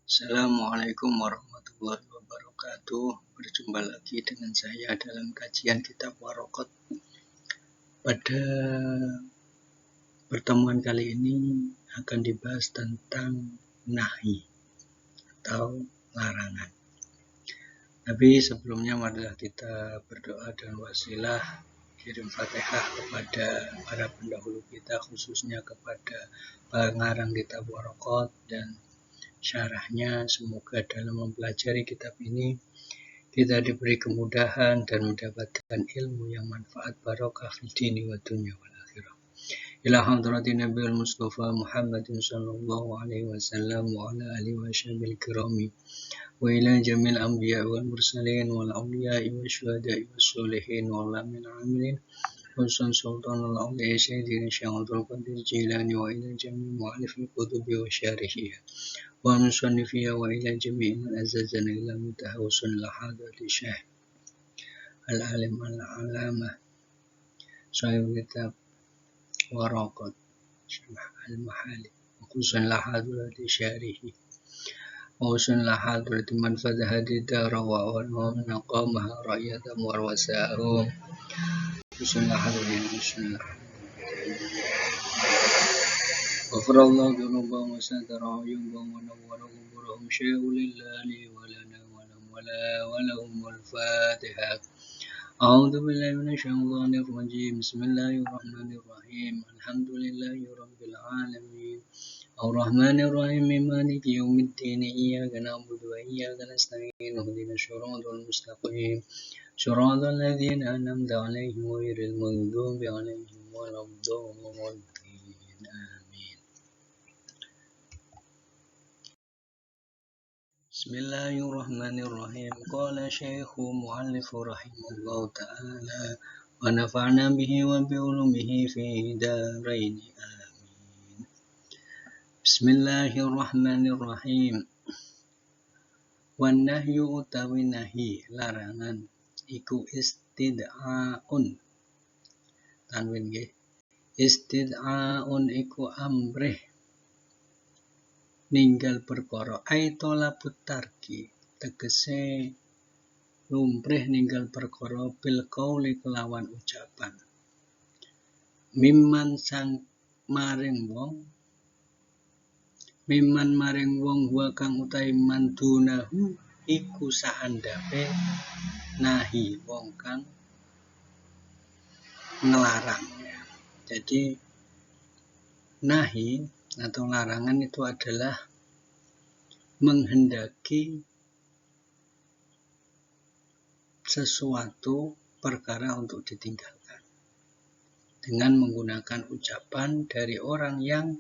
Assalamualaikum warahmatullahi wabarakatuh. Berjumpa lagi dengan saya dalam kajian kitab Waraqat. Pada pertemuan kali ini akan dibahas tentang nahi atau larangan. Tapi sebelumnya marilah kita berdoa dan wasilah kirim Fatihah kepada para pendahulu kita, khususnya kepada pengarang kitab Waraqat dan syarahnya. Semoga dalam mempelajari kitab ini kita diberi kemudahan dan mendapatkan ilmu yang manfaat, barokah fid dini wa dunya wal akhirah. Ila hadratin Nabiul Mustafa Muhammadin sallallahu alaihi wasallam wa ala alihi wa sahbihi kirami wa ila jamil anbiya wal mursalin wal awliya wa syuhada'i was sholihin wal amilin Husan Sultan al-Awliya Sayyidina Syekh Abdul Qadir Jilani wa ila jami' mu'alif al-kutubi wa syarihiha wa musannifiha wa ila jami' man azazana ila mutahawsun lahadati Syekh al-alim al-alamah sahib kitab Waraqat al-mahali wa khususan lahadati syarihi wa khususan lahadati man fadhahadi dara wa naqamaha ra'yatam wa wasa'ahum Bismillahirrahmanirrahim. Ghafarallahu dzunubahum wa satara uyubahum wa nawwara quburahum syai'un lillahi wa lana wa lahumul Fatihah. A'udzu billahi minasyaitonir rajim. Bismillahirrahmanirrahim. Alhamdulillahi rabbil alamin. Ar-Rahmanir Rahim Maliki yaumiddin. Iyyaka na'budu wa iyyaka nasta'in. Ihdinas siratal mustaqim. Siratal ladzina an'amta 'alaihim ghairil maghdubi 'alaihim waladdallin. Amin. Bismillahirrahmanirrahim. Qala Syekhu Mu'allif rahimahullahu ta'ala wa nafa'na bihi wa bi ulumihi fi darain. Amin. Bismillahirrahmanirrahim. Wan nahyu utawi nahi larangan iku istid'aun. Tanwin nggih. Istid'aun iku amrih ninggal perkara aitola putarki, tegese lumrih ninggal perkara bil qauli kelawan ucapan mimman maring wong wa kang utahe mandunahu iku saandhape nahi wong kang ngelarang. Jadi nahi atau larangan itu adalah menghendaki sesuatu perkara untuk ditinggalkan dengan menggunakan ucapan dari orang yang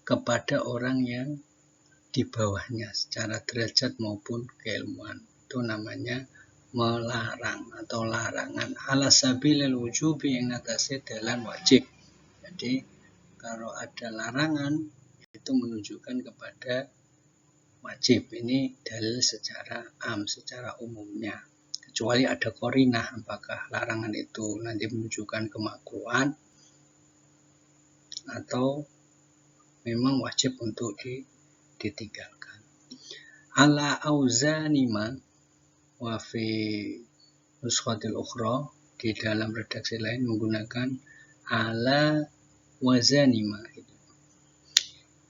kepada orang yang di bawahnya secara derajat maupun keilmuan. Itu namanya melarang atau larangan ala sabilil wujubi ing atase dalan wajib. Jadi kalau ada larangan itu menunjukkan kepada wajib. Ini dalil secara secara umumnya. Kecuali ada qarinah, apakah larangan itu nanti menunjukkan kemakruhan atau memang wajib untuk ditinggalkan. Ala auzanima wa fi nuskhatil ukhra, di dalam redaksi lain menggunakan ala wazanima.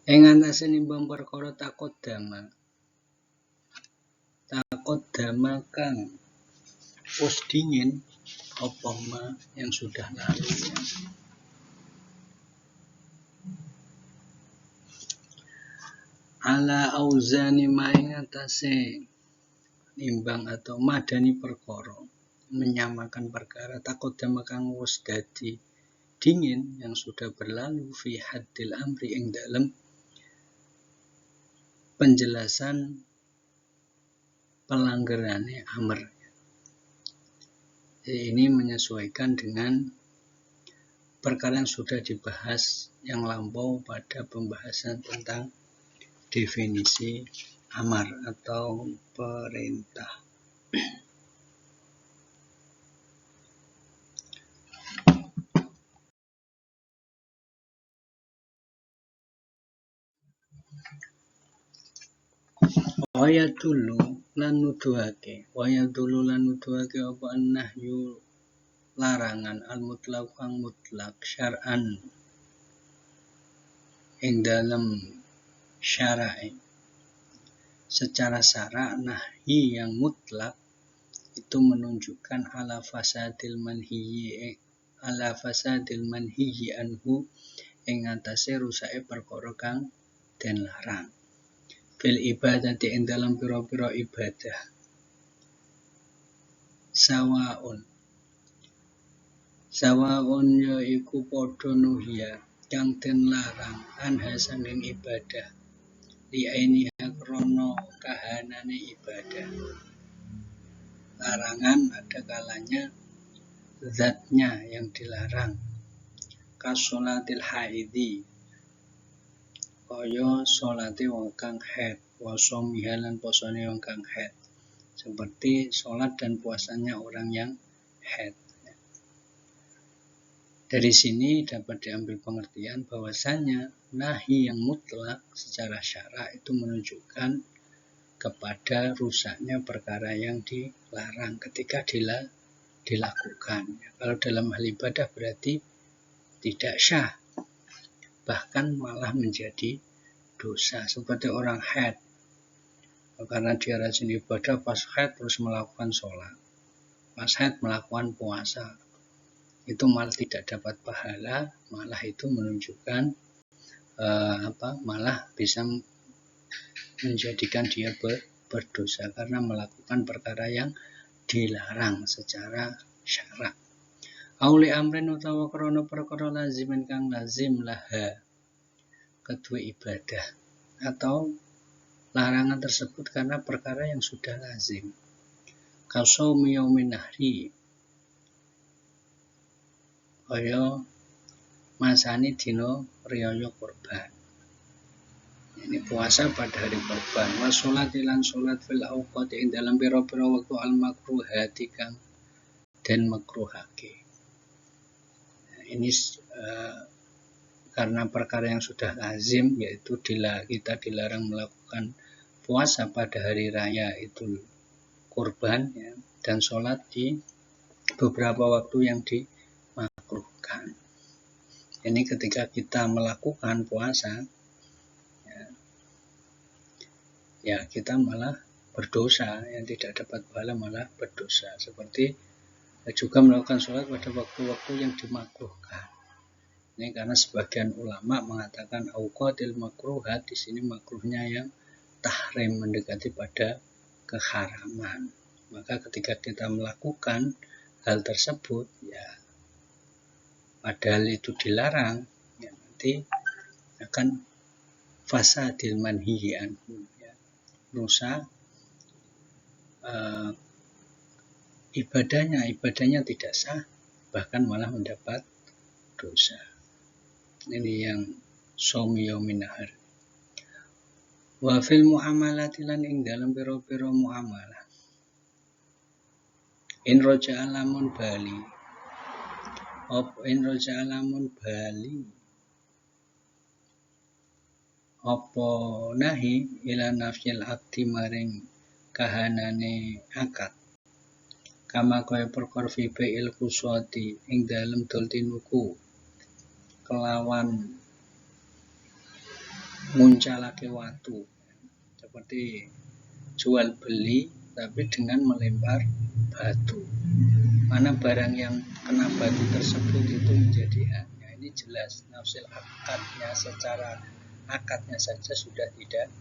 Ing antase nimbang perkara taqaddama kang wis dingin apa yang sudah lalu. Ala auzani ing atase nimbang atau madani perkara, menyamakan perkara taqaddama kang wis dadi dingin yang sudah berlalu fi haddil amri ing dalem penjelasan pelanggarannya amr. Ini menyesuaikan dengan perkara yang sudah dibahas yang lampau pada pembahasan tentang definisi amar atau perintah. Waya dulu lan nuduhake. Waya dulu lan nuduhake apa nahyu larangan al mutlaq kang mutlak syar'an ing dalam syara'i. Secara syara' nahi yang mutlak itu menunjukkan ala fasadil manhiyi anhu ing atase rusake perkara kang den larang. Fil ibadati ing dalam pira-pira ibadah. Sawaun ya iku padha nuhya kang den larang anha sanging ibadah. Li ainiha krana kahanane ibadah. Larangan ada kalanya zatnya yang dilarang. Kasolatil haidi, kaya salate wong kang haid, puasa mihalan posone wong kang haid. Seperti sholat dan puasanya orang yang haid. Dari sini dapat diambil pengertian bahwasanya nahi yang mutlak secara syara' itu menunjukkan kepada rusaknya perkara yang dilarang ketika dilakukan. Kalau dalam hal ibadah berarti tidak syah, bahkan malah menjadi dosa. Seperti orang haid, karena dia rajin ibadah, pas haid terus melakukan sholat, pas haid melakukan puasa, itu malah tidak dapat pahala, malah itu menunjukkan malah bisa menjadikan dia berdosa karena melakukan perkara yang dilarang secara syara'. Auli amrin utawa krana perkara lazimin kang lazim laha kedua ibadah, atau larangan tersebut karena perkara yang sudah lazim. Kasaumi yaumin nahri, kaya masani dina riyaya kurban. Ini puasa pada hari kurban. Wa sholat lan sholat fil awqati ing dalam pira-pira wektu al makruhati kang den makruhake. Ini karena perkara yang sudah lazim, yaitu kita dilarang melakukan puasa pada hari raya Idul Kurban, ya, dan sholat di beberapa waktu yang dimakruhkan. Ini ketika kita melakukan puasa, ya kita malah berdosa, yang tidak dapat pahala malah berdosa. Seperti juga melakukan sholat pada waktu-waktu yang dimakruhkan. Ini karena sebagian ulama mengatakan auqatil makruhat, di sini makruhnya yang tahrim, mendekati pada keharaman. Maka ketika kita melakukan hal tersebut, ya padahal itu dilarang, ya nanti akan fasadil manhiyi anhu, ya, rusak ibadahnya tidak sah, bahkan malah mendapat dosa. Ini yang shaumi yaumin nahar. Wa fil muamalati lan ing dalam pira-pira muamalah. In roja'a lamun bali. Apa nahi ila nafsil akti maring kahanane akad. Kama kaya perkara fi bai'il quswati ing dalem dol tinuku kelawan nguncalake watu, seperti jual beli tapi dengan melempar batu. Mana barang yang kena batu tersebut itu menjadi haknya. Ini jelas nafsil akadnya, secara akadnya saja sudah tidak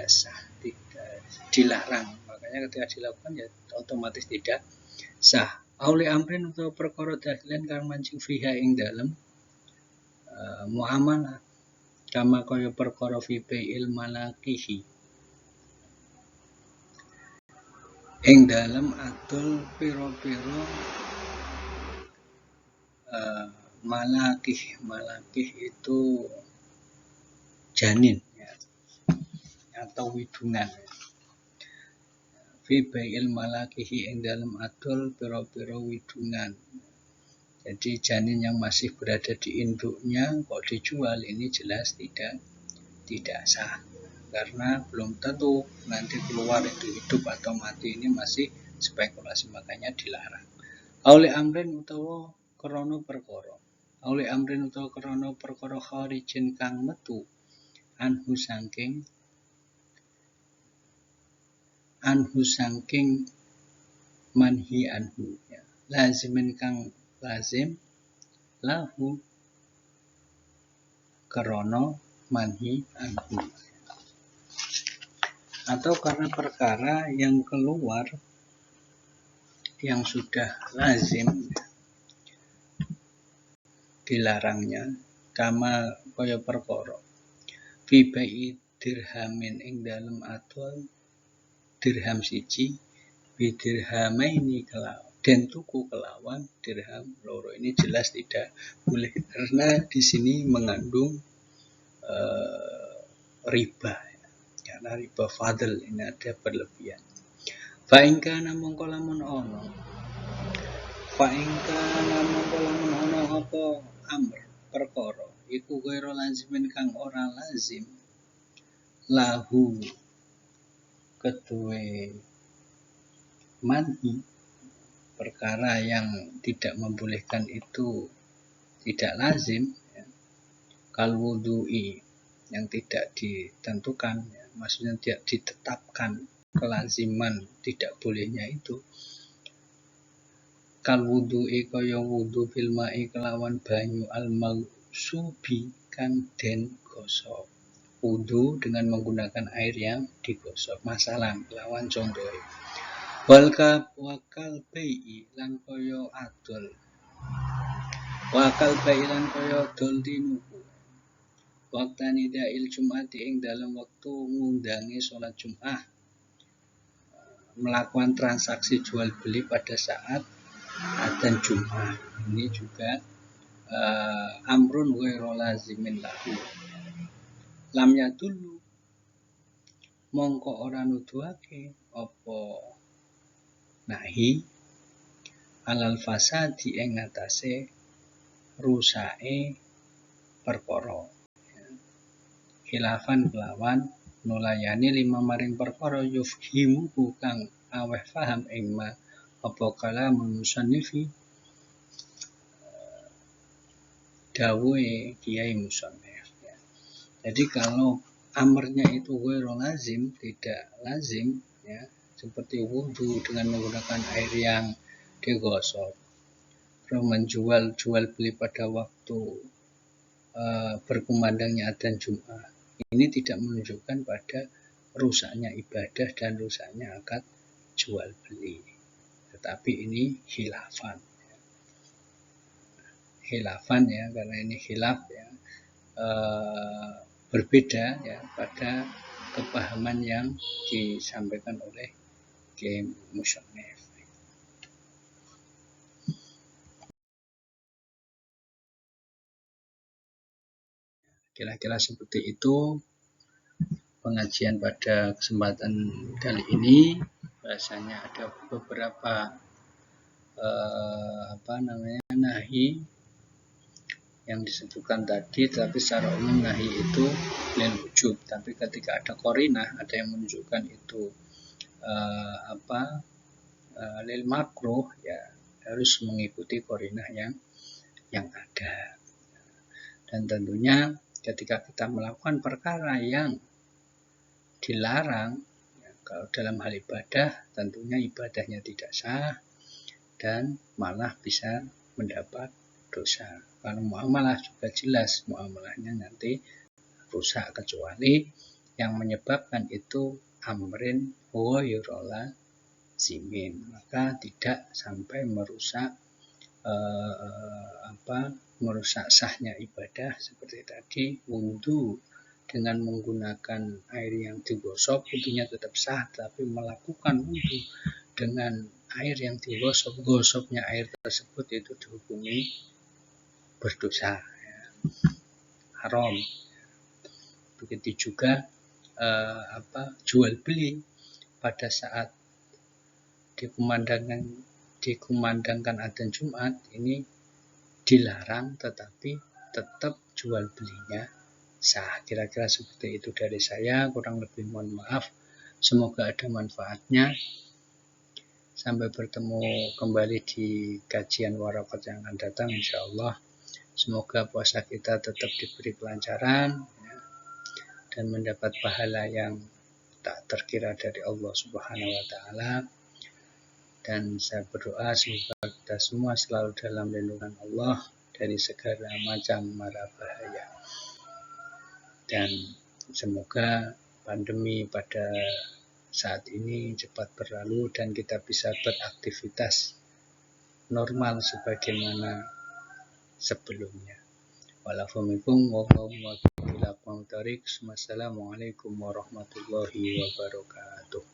sah, tidak dilarang. Makanya ketika dilakukan ya otomatis tidak sah. Auli amrin atau perkara dahilan kang mancing fiha ing dalem muamalah, kama kaya perkara fi bai'il malakihi ing dalem adol pira-pira malakih itu janin, ya, atau widungan. Fi bai'il malakihi ing dalem adol pira-pira widungan. Jadi janin yang masih berada di induknya kok dijual, ini jelas tidak tidak sah, karena belum tentu nanti keluar itu hidup atau mati, ini masih spekulasi, makanya dilarang. Auli amrin utawa krana perkara, auli amrin utawa krana perkara kharijin kang metu anhu saking manhi anhu, ya. Lazimin kang lazim lahu krana manhi anhu, atau karena perkara yang keluar yang sudah lazim dilarangnya, kama kaya perkara fi bai'i dirhamin ing dalem adol dirham siji bidirhamaini kelawan dan tuku kelawan dirham loro. Ini jelas tidak boleh karena di sini mengandung riba, karena riba fadl ini ada berlebihan. Fa'ingka mongko lamun ono apa amr perkara iku ghairu lazimin kang ora lazim lahu kedue manhi, perkara yang tidak membolehkan itu tidak lazim, ya. Kal wudu'i yang tidak ditentukan, ya. Maksudnya tidak ditetapkan kelaziman tidak bolehnya itu. Kal wudu'i kaya wudu bil ma'i kelawan banyu al mausubi kang den gosok. Wudu dengan menggunakan air yang digosok, masalah kelawan contoh. Wakal bai'i lan kaya adol. Wakal bai'i lan kaya adol tinuku. Waktani da'il Jum'ati ing dalam waktu ngundangi sholat Jum'ah, melakukan transaksi jual beli pada saat adzan Jum'ah. Ini juga amrun ghairu lazimin lahu. Lam yadullu mongko ora nuduhake apa nahi alal fasadi ing atase rusake perkara. Khilafan kelawan nulayani lima maring perkara yufhimuhu kang aweh faham ing ma apa kalamun musannifi dawuhe kiai musannif, ya. Jadi kalau amarnya itu ghairu lazim, tidak lazim, ya, seperti wudu dengan menggunakan air yang digosok, terus menjual beli pada waktu berkumandangnya adzan Jum'ah, ini tidak menunjukkan pada rusaknya ibadah dan rusaknya akad jual beli, tetapi ini khilafan, ya, karena ini khilaf, ya, berbeda, ya, pada kepahaman yang disampaikan oleh kiai musannif. Kira-kira seperti itu pengajian pada kesempatan kali ini. Bahasanya ada beberapa nahi yang disebutkan tadi, tapi secara umum nahi itu lil wujub, tapi ketika ada qarinah, ada yang menunjukkan itu lil makruh, ya harus mengikuti qarinah yang ada. Dan tentunya ketika kita melakukan perkara yang dilarang, ya, kalau dalam hal ibadah, tentunya ibadahnya tidak sah dan malah bisa mendapat dosa. Kalau muamalah juga jelas muamalahnya nanti rusak, kecuali yang menyebabkan itu amrin ghairu lazimin, maka tidak sampai merusak sahnya ibadah seperti tadi. Wudu dengan menggunakan air yang digosok, wudunya tetap sah, tapi melakukan wudu dengan air yang digosok, gosoknya air tersebut itu dihukumi berdosa, ya, haram. Begitu juga jual beli pada saat dikumandangkan adzan Jumat, ini dilarang, tetapi tetap jual belinya sah. Kira-kira seperti itu dari saya, kurang lebih mohon maaf. Semoga ada manfaatnya. Sampai bertemu kembali di kajian warakat yang akan datang insya Allah. Semoga puasa kita tetap diberi kelancaran dan mendapat pahala yang tak terkira dari Allah Subhanahu wa taala. Dan saya berdoa semoga kita semua selalu dalam lindungan Allah dari segala macam mara bahaya. Dan semoga pandemi pada saat ini cepat berlalu dan kita bisa beraktivitas normal sebagaimana sebelumnya. Wassalamualaikum warahmatullahi wabarakatuh.